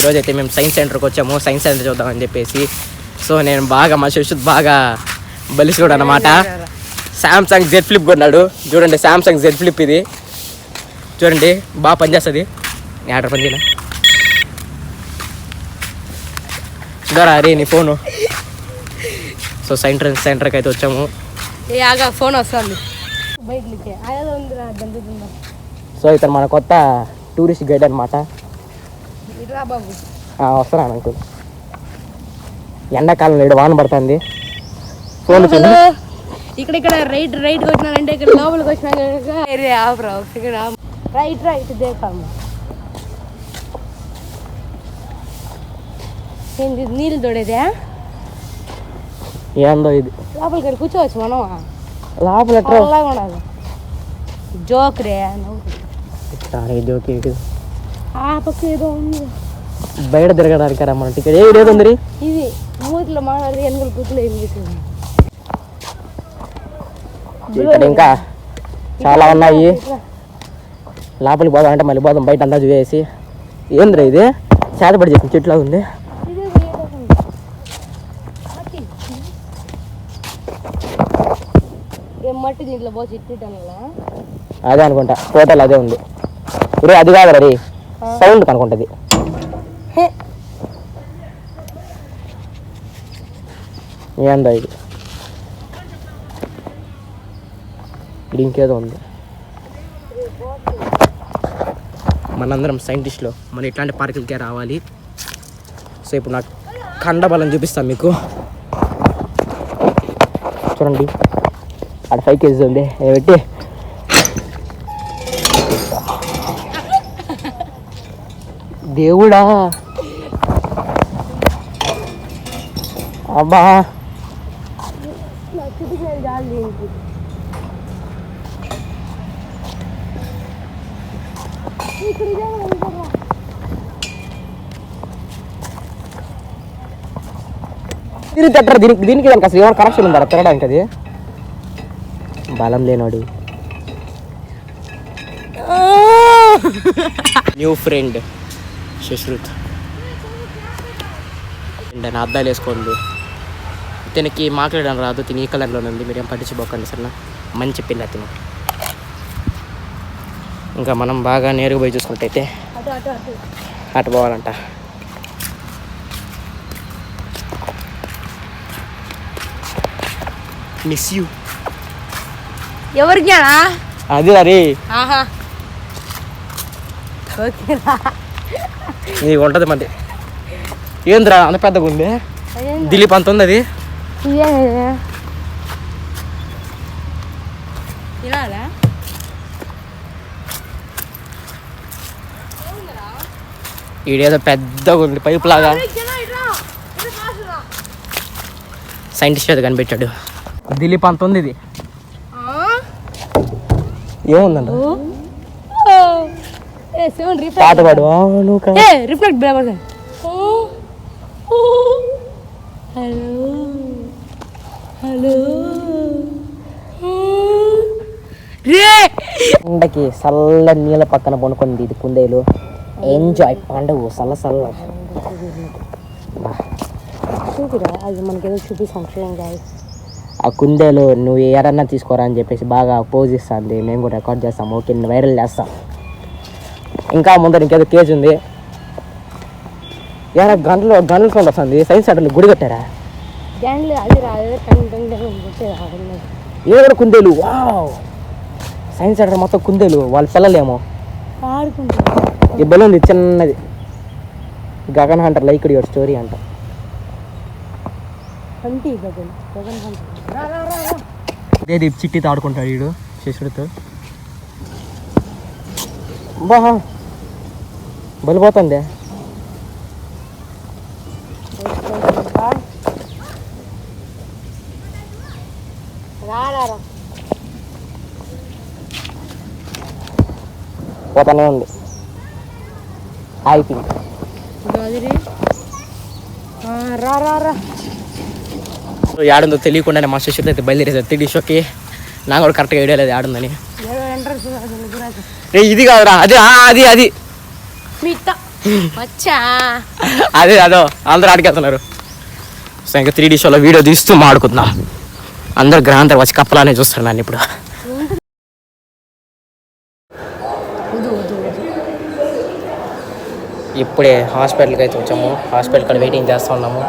ఈరోజైతే మేము సైన్స్ సెంటర్కి వచ్చాము, సైన్స్ సెంటర్ చూద్దామని చెప్పేసి. సో నేను బాగా మా శిష్యుడు బాగా బలిసినాడు అనమాట. శాంసంగ్ జెడ్ ఫ్లిప్ కొన్నాడు. చూడండి శాంసంగ్ జెడ్ ఫ్లిప్ ఇది చూడండి, బాగా పనిచేస్తుంది. ఆర్డర్ పని చేయలే చూడరా అరే నీ ఫోను. సో సెంటర్కి అయితే వచ్చాము. ఫోన్ వస్తుంది. సో ఇతను మన కొత్త టూరిస్ట్ గైడ్ అనమాట. వస్తున్నాను అంకుల్. ఎండాకాలంలో ఇక్కడ వాన పడుతుంది. ఫోన్ ఇక్కడ రైట్ వచ్చినారంటే ఇక్కడ లోపలికి వచ్చినా రైట్ దేకమ్మా. ఏంది నీళ్ళు తోడేదే? ఏందో ఇది. లోపలికి కూర్చోవచ్చు మనం. లోపల ఉండదు. జోక్ రే జోక్ ఆ పక్క ఏదో ఉంది బయట తిరగడానికి మన టికెట్ ఏదో ఉంది. ఇది మూతిలో మాట్లాడి ఎనుకలు గుర్తులు ఏం చేసింది. ఇక్కడ ఇంకా చాలా ఉన్నాయి. లోపలికి పోదాం అంటే మళ్ళీ పోదాం. బయట అంతా చూసేసి ఏంద్రా ఇది చేతపడి చేసిన చెట్లా ఉంది. మట్టి దీంట్లో పోసి ఇట్టిటాను అదే అనుకుంటా. టోటల్ అదే ఉంది. ఇరే అది కాదు రీ సౌండ్ కనుకుంటుంది. ఏందో ఇది ఇది ఇంకేదో ఉంది. మనందరం సైంటిస్ట్లో మన ఇట్లాంటి పార్కులకే రావాలి. సో ఇప్పుడు నాకు కండబలం చూపిస్తాను మీకు. చూడండి అక్కడ 5 కేజీస్ ఉంది పెట్టి. దేవుడా అబ్బా తిరిగి తట్టరు. దీనికి దానికి అసలు ఏమైనా కనెక్షన్ ఉందా తిరగడానికి? అది బలం లేనాడు. న్యూ ఫ్రెండ్ సుశ్రుత్ నా అద్దాలు వేసుకోండి. తినకి మాట్లాడడం రాదు. తిని ఈ కలర్లోనే ఉంది. మీరేం పట్టించుకోకండి సరేనా. మంచి పిల్ల తిను. ఇంకా మనం బాగా నేరుగా పోయి చూసుకుంటే అటు పోవాలంట. Miss you. ఎవరికి అది అరే ఇది ఉంటుంది మంది. ఏంద్రా అంత పెద్దగా ఉంది. దిలీప్ అంత ఉంది. అది ఈడేదో పెద్దగా ఉంది పైపు లాగా. సైంటిస్ట్ అది కనిపెట్టాడు. దిలీప్ అంత ఉంది. ఇది ఏముందండి పాట పాడు. రిఫ్లెక్ట్ హలో హలో ఎండకి చల్ల నీళ్ళ పక్కన పనుకుంది ఇది కుందేలు. ఎంజాయ్ పండుగ చల్ల చల్ల. అది మనకేదో చూపిస్తాం. ఆ కుందేలు నువ్వు ఏడన్నా తీసుకోరా అని చెప్పేసి బాగా పోజ్ ఇస్తుంది. మేము కూడా రికార్డ్ చేస్తాం. ఓకే వైరల్ చేస్తాం. ఇంకా ముందర ఇంకేదో కేజ్ ఉంది. ఏడా గంటలు సౌండ్ వస్తుంది. సైన్స్ సెంటర్లో గుడి కట్టారా? ఏదో కుందేలు. వావ్ సైన్స్ సెంటర్ మొత్తం కుందేలు. వాళ్ళ పిల్లలేమో ఈ బెలూన్ చిన్నది. Gagan Hunter like your story అంట. అదే చిట్టితో ఆడుకుంటాడు వీడు శిశుడితో. బా బలిపోతుంది. పోతానే ఉంది. అయిపోయింది. ఆడుందో తెలియకుండానే మా శిష్యులు అయితే బయలుదేరేసారు 3D షోకి. నాకు కూడా కరెక్ట్గా ఐడియా లేదు ఆడుందని. ఇది కాదురా అది అది అది వచ్చా అదో అందరూ ఆడికెళ్తున్నారు. సో ఇంకా 3D షోలో వీడియో తీస్తూ మాడుకుందాం. అందరు గ్రహాంతరం వచ్చి కప్పలానే చూస్తారు నన్ను ఇప్పుడు. ఇప్పుడే హాస్పిటల్కి అయితే వచ్చాము. హాస్పిటల్ కాడ వెయిటింగ్ చేస్తూ ఉన్నాము.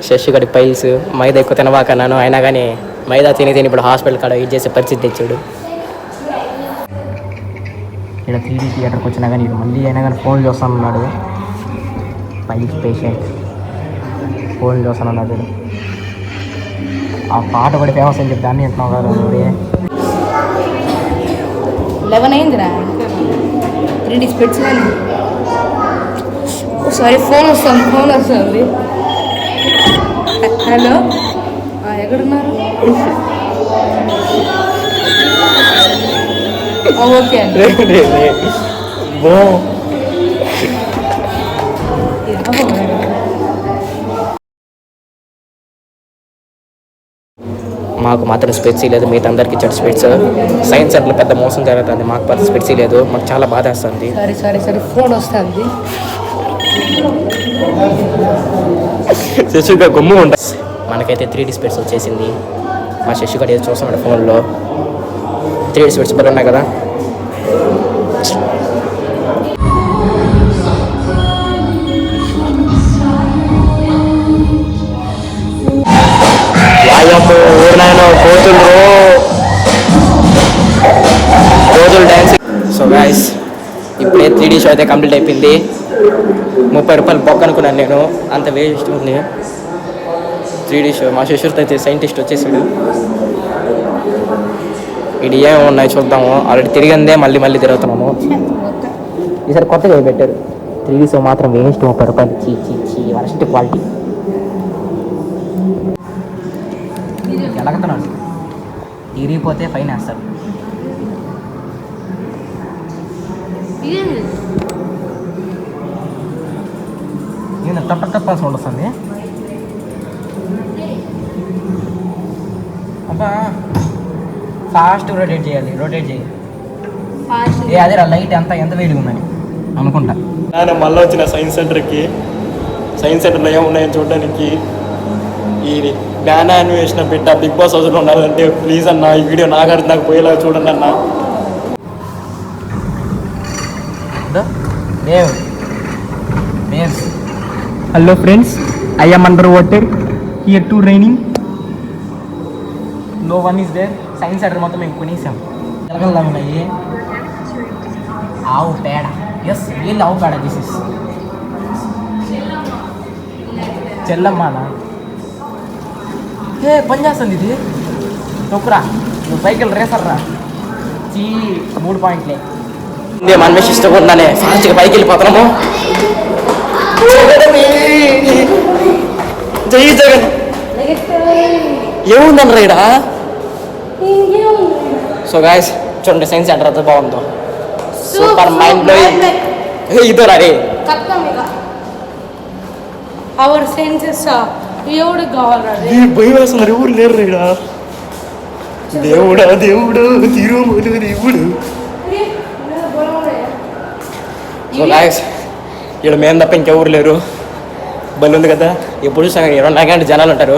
శశి గడి పైల్స్ మైదా ఎక్కువ తినవాకన్నాను, అయినా కానీ మైదా తిని ఇప్పుడు హాస్పిటల్ కాడ వెయిట్ చేసే పరిస్థితి తెచ్చాడు. ఇక్కడ 3D థియేటర్కి వచ్చినా కానీ మళ్ళీ అయినా కానీ ఫోన్ చూస్తానన్నాడు. పైల్స్ పేషెంట్ ఫోన్ చూస్తానన్నాడు. ఆ పాట కూడా ఫేమస్ అని చెప్పి దాన్ని అంటున్నావు కదా. 11 అయిందిరా. 3D స్పెట్స్ సారీ ఫోన్ వస్తుంది. హలో ఎక్కడున్నారు? ఓకే అండి. మాకు మాత్రం స్పెట్సీ లేదు, మిగతా అందరికి ఇచ్చాడు స్పెట్స్. సైన్స్ సెంటర్లో పెద్ద మోసం జరుగుతుంది, మాకు మాత్రం స్పెట్సీ లేదు. మాకు చాలా బాధ వేస్తుంది. సరే ఫోన్ వస్తుంది. శశిగా గమ్ము ఉంటుంది. మనకైతే 3D స్పెట్స్ వచ్చేసింది. మా శశి కూడా ఏదో చూస్తున్నాడు ఫోన్లో. 3D స్పెట్స్ బలు ఉన్నాయి కదా. కోతులు డ్యాన్స్. సో గాయ్స్ ఇప్పుడే 3D షో అయితే కంప్లీట్ అయిపోయింది. 30 రూపాయలు బొక్క అనుకున్నాను నేను, అంత వేస్ట్ ఉంది 3D షో. మా శిష్యుడితో అయితే సైంటిస్ట్ వచ్చేసాడు. ఇది ఏమి ఉన్నాయి చూద్దాము. ఆల్రెడీ తిరిగిందే మళ్ళీ తిరుగుతున్నాము. ఈసారి కొత్తగా పెట్టారు 3D షో మాత్రం వేస్ట్. 30 రూపాయలు చీ వరస్ట్ క్వాలిటీ. ఎలాగతున్నాడు తిరిగిపోతే ఫైన్ వేస్తారు. నేను తప్ప సౌండ్ వస్తుంది. అబ్బా ఫాస్ట్ రొటేట్ చేయాలి. అదే లైట్ ఎంత వేడిగా ఉందని అనుకుంటా. నేను మళ్ళీ వచ్చిన సైన్స్ సెంటర్లో ఏమున్నాయని చూడడానికి. ఈ బ్యాన్ యానిమేషన్ పెట్ట బిగ్ బాస్ హౌస్లో ఉండాలంటే ప్లీజ్ అన్న ఈ వీడియో నాకు పోయేలా చూడండి అన్న. Hello friends, I am under water here to raining. No one is there. Science centre మొత్తం మేము కొనేసాం. ఎలగల్లా ఉన్నాయి. ఆవు పేడ. ఎస్ వీళ్ళు ఆవు పేడ. దిస్ ఇస్ చెల్లమ్మానా. పని చేస్తుంది ఇది. తొక్కురా నువ్వు సైకిల్ రేసర్ రా. 3 పాయింట్లే మనమే ఇష్టపడుతున్నానే. ఫాస్ట్గా పైకి వెళ్ళిపోతున్నాము. జై జగన్ ఏముందన్న రైడా. సో గాయస్ చూడండి సైన్స్ సెంటర్ అంతా బాగుందో. Super mind blowing. ఇదో రే అవర్ సెన్సెస్ ఎవడు కావాలండి. భయం వేస్తున్నారు. ఎవరు లేరు రైడా. దేవుడా తిరుమల దేవుడు. సో గాయస్ ఇక్కడ మేము తప్ప ఇంకెవరు లేరు. బలి ఉంది కదా. ఎప్పుడు 20 గంటల జనాలు ఉంటారు.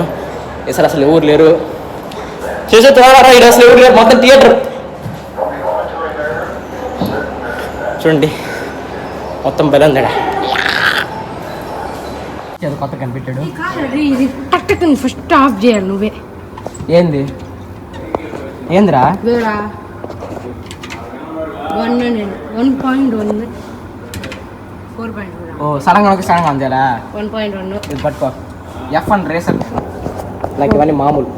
ఈసారి అసలు ఎవరు లేరు. చేసే త్వరగా ఇక్కడ అసలు ఎవరు లేరు. మొత్తం థియేటర్ చూడండి మొత్తం బలి ఉంది. కొత్త కనిపెట్టాడు. ఫస్ట్ ఆఫ్ చేయాలి నువ్వే. ఏందిరా 1.1 4.1. ఓ సడన్గా అందేలా 1.1 ఇది పట్టుకో. F1 రేసర్ నాకు ఇవన్నీ మామూలు.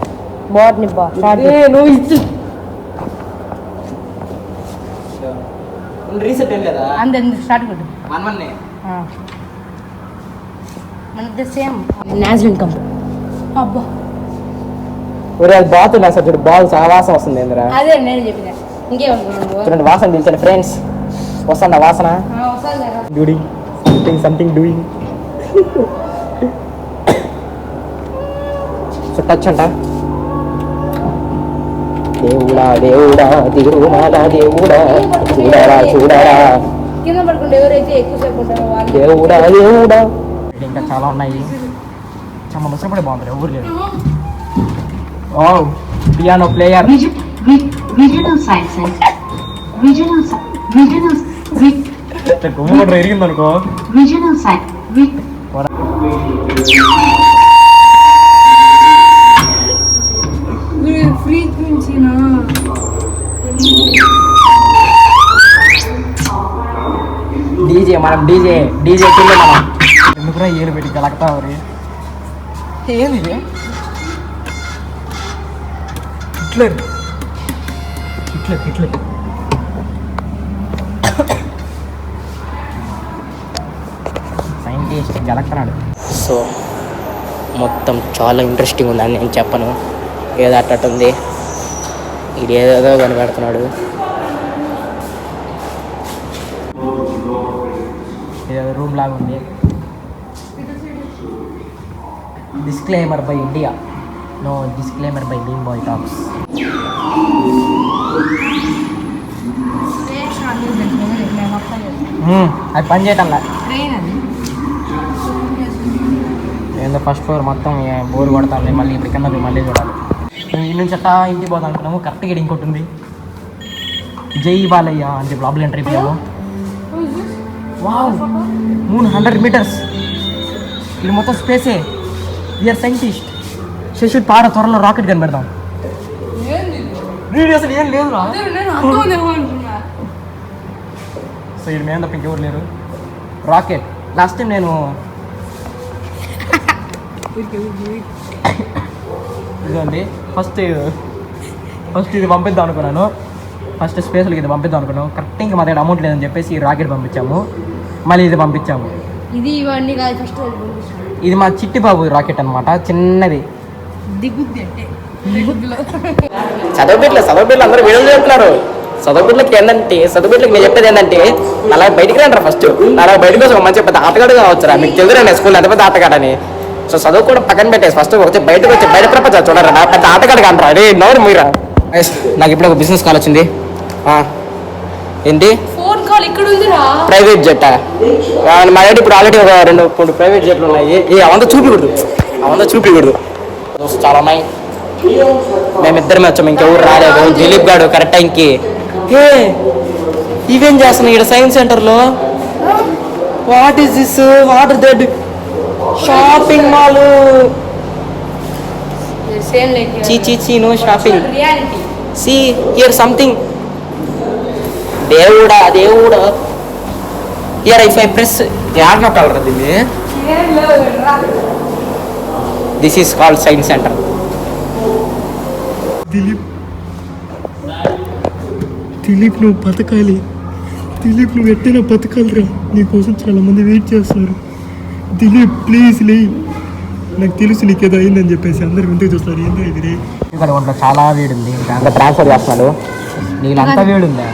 నువ్వు ఇచ్చు రీసెట్ ఏం లేదా. అంత స్టార్ట్ కొట్టు. 1-1 మనది సేమ్ నాజిలిన్ కంపెనీ. అబ్బా ఒరే అది బాతున్నా సార్ చూడు. బాల్ చాలా వాసన వస్తుంది. ఏందిరా అదే నేను చెప్పిన. ఇంకేమనుకున్నాను చూడండి వాసన పిలిచాను ఫ్రెండ్స్. వస్తుందా వాసన. Something doing. సో టచ్ అంట. దేవుడా తిరుమల దేవుడా చూడరా కింద పడుకుంటే ఎవరైతే ఎక్కువసేపు ఉంటారో వాళ్ళు దేవుడా ఇంకా చాలా ఉన్నాయి. చాలా ముసపడే బాగుంది ఎవరు లేదు. Piano player Regional Science Center. Regional ఎరిగింది అనుకో. Regional Science. ఫ్రీక్వెన్సీనా డీజే మనం డీజే కింద మనం ఎందుకురా ఏలు పెట్టి గలక్తా మరి ఏంది ఇది? Hitler scientist గలక్తున్నాడు. సో మొత్తం చాలా ఇంట్రెస్టింగ్ ఉందని నేను చెప్పను. ఏదో అట్టుంది, ఇది ఏదేదో కనిపెడుతున్నాడు. ఏదో రూమ్ లాగా ఉంది. Disclaimer by India, no disclaimer by beam boy talks. అది పని చేయటంలా. ఏందో ఫస్ట్ ఫ్లోర్ మొత్తం బోర్ కొడతాను. మళ్ళీ ఇప్పుడు కింద మళ్ళీ చూడాలి. ఈ నుంచి అట్టా ఇంటికి పోతాం అనుకున్నాము. కరెక్ట్గా ఇక్కడ ఇంకోటి ఉంది, జై బాలయ్య అని చెప్పి లోపల ఎంట్రీ అయిపోయాము. Wow 100 metres. ఇది మొత్తం స్పేసే. We are scientist. శశుడ్ పాడ త్వరలో రాకెట్ కనిపెడతాం. అసలు ఏం లేదురా. సో ఇది మేము తప్ప ఇంకెవరు లేరు. రాకెట్ లాస్ట్ టైం నేను ఇదండి ఫస్ట్ ఇది పంపిద్దాం అనుకున్నాను. ఫస్ట్ స్పేస్లోకి ఇది పంపిద్దాం అనుకున్నాను. కరెక్ట్ ఇంకా మా దగ్గర అమౌంట్ లేదని చెప్పేసి ఈ రాకెట్ పంపించాము. మళ్ళీ ఇది పంపించాము. ఇది ఇవన్నీ కాదు, ఫస్ట్ ఇది మా చిట్టి బాబు రాకెట్ అనమాట, చిన్నది. దిగుద్ది అంటే చదవబిడ్డలు అందరూ వీడియోలు చెప్తున్నారు. చదవబిడ్డలకి ఏంటంటే నేను చెప్పేది ఏంటంటే అలా బయటికి రండి. ఫస్ట్ అలా బయటకు కోసం మంచి పెద్ద ఆటగాడు కావచ్చురా. మీకు తెలుసురా స్కూల్ ఎంత పెద్ద ఆటగాడని. సో చదువు కూడా పక్కన పెట్టేసి ఫస్ట్ వచ్చి బయటకు వచ్చి బయట ప్రపంచాలు చూడరా. నా పెద్ద ఆటగాడు కానరా. అరే నోరు మీరా. నాకు ఇప్పుడు ఒక బిజినెస్ కాల్ వచ్చింది. ఏంటి? ఫోన్ కాల్ ఇక్కడ ఉందిరా. ప్రైవేట్ జెట్టా? మా డాడీ ఇప్పుడు ఆల్రెడీ ఒక 2 ప్రైవేట్ జెట్లు ఉన్నాయి. అవంతా చూపించకూడదు. చాలా ఉన్నాయి. మేమిద్దరమే వచ్చాము, ఇంకెవరు రాలేదు. దిలీప్ గారు కరెక్ట్ టైంకి ఈవెంట్ చేస్తున్నాం ఇక్కడ సైన్స్ సెంటర్లో. What is this? What is that? Shopping mall. No shopping. See here something. దేవుడా here if I press add నొక్కాలరా దీన్ని. This is called science centre. Dilip నువ్వు బతకాలి. దిలీప్ నువ్వు ఎట్టైనా బతకాలిరా. నీకోసం చాలా మంది వెయిట్ చేస్తున్నారు. దిలీప్ ప్లీజ్ లే. నాకు తెలుసు నీకేదో అయిందని చెప్పేసి అందరు ఇంటికి చూస్తారు. ఏంటో ఇది రే. ఇక్కడ ఒంట్లో చాలా వేడి ఉంది. ఇంకా ట్రాన్స్ఫర్ చేస్తున్నాడు. నీకు అంత వేడి ఉందా?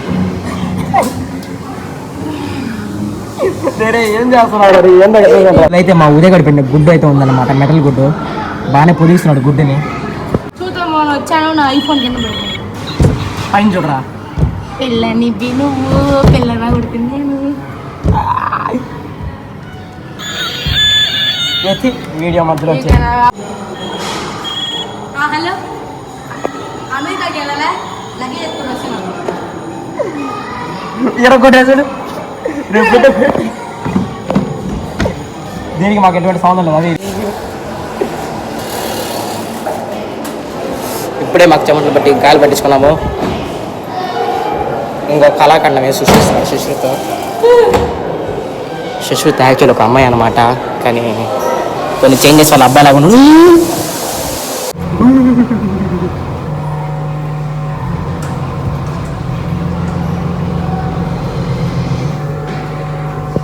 సరే ఏం చేస్తున్నాడు? అయితే మా ఉదయగడి పెట్టిన గుడ్డు అయితే ఉందన్నమాట, మెటల్ గుడ్డు. బాగానే పొదిస్తున్నాడు గుడ్డుని. చూద్దాం వచ్చాను నా ఐఫోన్ కింద పెట్టాను. పైన చూడరా. పిల్లని నువ్వు పిల్లనా కొడుతుంది నేను. వీడియో మధ్యలో వచ్చి హలో అమెరికాకి వెళ్ళాలా? లగేజ్ ఎత్తుకుని వస్తున్నాను. ఎరగొట్టేసాడు. దీనికి మాకు ఎటువంటి సంబంధం లేదు. అది ఇప్పుడే మాకు చెమటలు బట్టి గాలి పట్టించుకున్నాము. ఇంకో కళాఖండమే సుశ్రుత యాక్చువల్ ఒక అమ్మాయి అనమాట. కానీ కొన్ని చేంజెస్ వాళ్ళ అబ్బాయి లాగా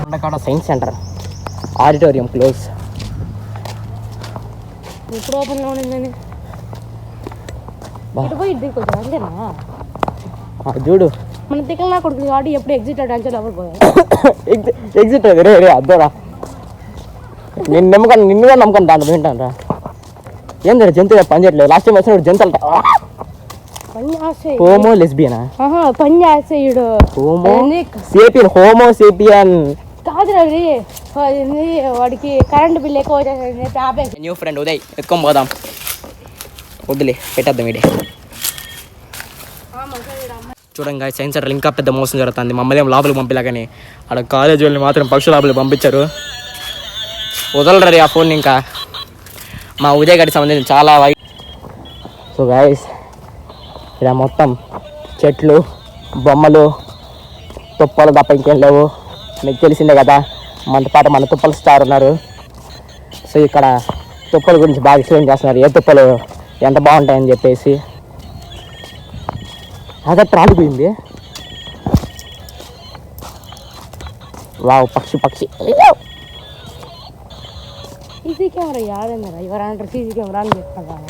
ఉండకాడ సైన్స్ సెంటర్ ఆడిటోరియం క్లోజ్. ఎప్పుడు ఓపెన్లో ఉండిందని పోయి ఇంటికి వచ్చా అంతేనా? చూడు మన తిక్కల నా కొడుకు కాబట్టి ఎప్పుడు ఎగ్జిట్ డాన్స్ ఎవరు పోయారు. ఎగ్జిట్ అది రే అద్దోరా. నిన్ను కూడా నమ్మకం దాంట్లో వింటాను రా. ఏం జంతువు పని చేయట్లేదు. లాస్ట్ టైం వచ్చినప్పుడు జంతువులు పని చేస్తే హోమో లెస్బియనా పని చేస్తే ఈడు హోమో ఏంది? సేపియన్ హోమో సేపియన్ కాదు రవి ఏంది వాడికి కరెంట్ బిల్ ఎక్కువ వచ్చేసింది చెప్పి ఆపేసి న్యూ ఫ్రెండ్ ఉదయ్ ఎత్తుకొని పోదాం వద్దులే పెట్టేద్దాం వీడే చూడండి సైన్స్ సెంటర్ ఇంకా పెద్ద మోసం జరుగుతుంది మమ్మల్ని ఏం లోపలికి పంపిలాగానే అక్కడ కాలేజ్ వాళ్ళని మాత్రం పక్షుల లోపలికి పంపించారు వదలరు ఆ ఫోన్ ఇంకా మా ఉదయ్ గారికి సంబంధించిన చాలా సో గైస్ ఇలా మొత్తం చెట్లు బొమ్మలు తుప్పలు తప్ప ఇంకేం లేవు మీకు తెలిసిందే కదా మనతో పాటు మన తుప్పల స్టార్ ఉన్నారు సో ఇక్కడ తుప్పల గురించి బాగా ఎక్స్ప్లెయిన్ చేస్తున్నారు ఏ తుప్పలు ఎంత బాగుంటాయని చెప్పేసి అదే రాలిపోయింది వావ్ పక్షి సీసీ కెమెరా యాడన్నారా ఎవరంటారు సీసీ కెమెరా అని చెప్తాను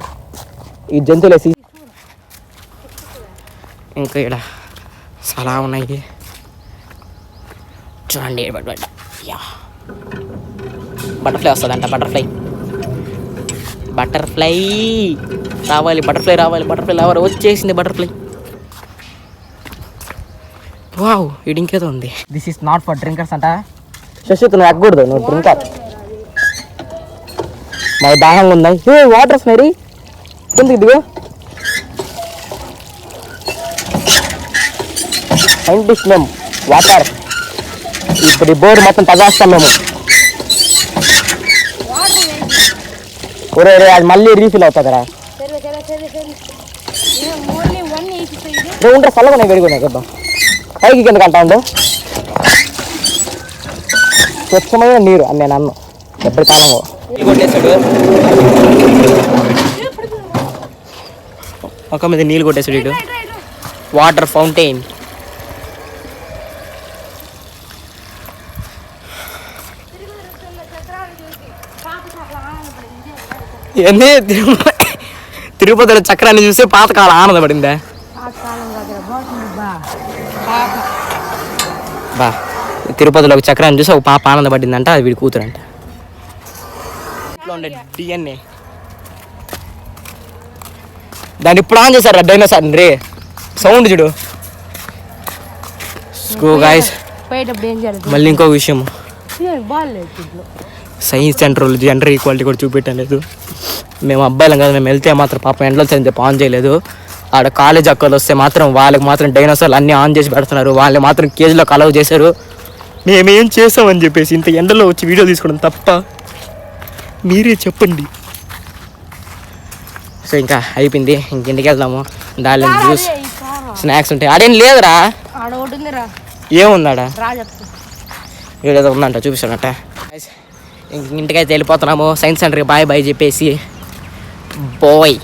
ఈ జంతువులేసి ఇంకా ఇక్కడ చాలా ఉన్నాయి చూడండి బటర్ఫ్లై వస్తుందంట బటర్ఫ్లై రావాలి వచ్చేసింది బటర్ఫ్లై వావ్ ఇది ఇంకేదో ఉంది this is not for drinkers అంట శశిత్ నువ్వు ఎక్కకూడదు నువ్వు డ్రింకర్ మాకు దాహంగా ఉన్నాయి వాటర్ వస్తున్నాయి కిందకి దిగు సైంటిస్ట్ మేము వాటర్ ఇప్పుడు ఈ బోర్డు మొత్తం తగాస్తాం మేము ఒరే అది మళ్ళీ రీఫిల్ అవుతుందిరా ఉంటా చల్లగా నేను వేడుకున్నా కదా పైకి కిందకి అంటా ఉండు స్వచ్ఛమైన నీరు అని నేను అన్ను ఎప్పటి కాలంలో కొట్టేశాడు ఒక మీద నీళ్ళు కొట్టేశాడు ఇటు వాటర్ ఫౌంటైన్ ఏంది తిరుపతిలో చక్రాన్ని చూసి పాతకాలం ఆనందపడిందా బా తిరుపతిలో ఒక చక్రాన్ని చూసి ఒక పాప ఆనందపడిందంట అది వీడి కూతురంట ఇంట్లో ఉండే డిఎన్ఏ దాన్ని ఇప్పుడు ఆన్ చేశారు డైనోసార్ రే సౌండ్ చూడు స్కూ గాయస్ మళ్ళీ ఇంకో విషయం సైన్స్ సెంటర్ జెండర్ ఈక్వాలిటీ కూడా చూపెట్టలేదు మేము అబ్బాయిలం కదా మేము వెళ్తే మాత్రం పాపం ఎండలో చెప్పి ఆన్ చేయలేదు ఆడ కాలేజ్ అక్కలు వస్తే మాత్రం వాళ్ళకి మాత్రం డైనోసార్లు అన్నీ ఆన్ చేసి పెడుతున్నారు వాళ్ళని మాత్రం కేజీలో అలౌ చేశారు మేమేం చేసామని చెప్పేసి ఇంత ఎండలో వచ్చి వీడియో తీసుకోవడం తప్ప మీరే చెప్పండి సో ఇంకా అయిపోయింది ఇంటికి వెళ్దాము దాని జ్యూస్ స్నాక్స్ ఉంటాయి ఆడేం లేదురా ఏముందాడా ఏదో ఉందంట చూపిస్తాడట ఇంటికైతే వెళ్ళిపోతున్నాము సైన్స్ సెంటర్కి బాయ్ చెప్పేసి బాయ్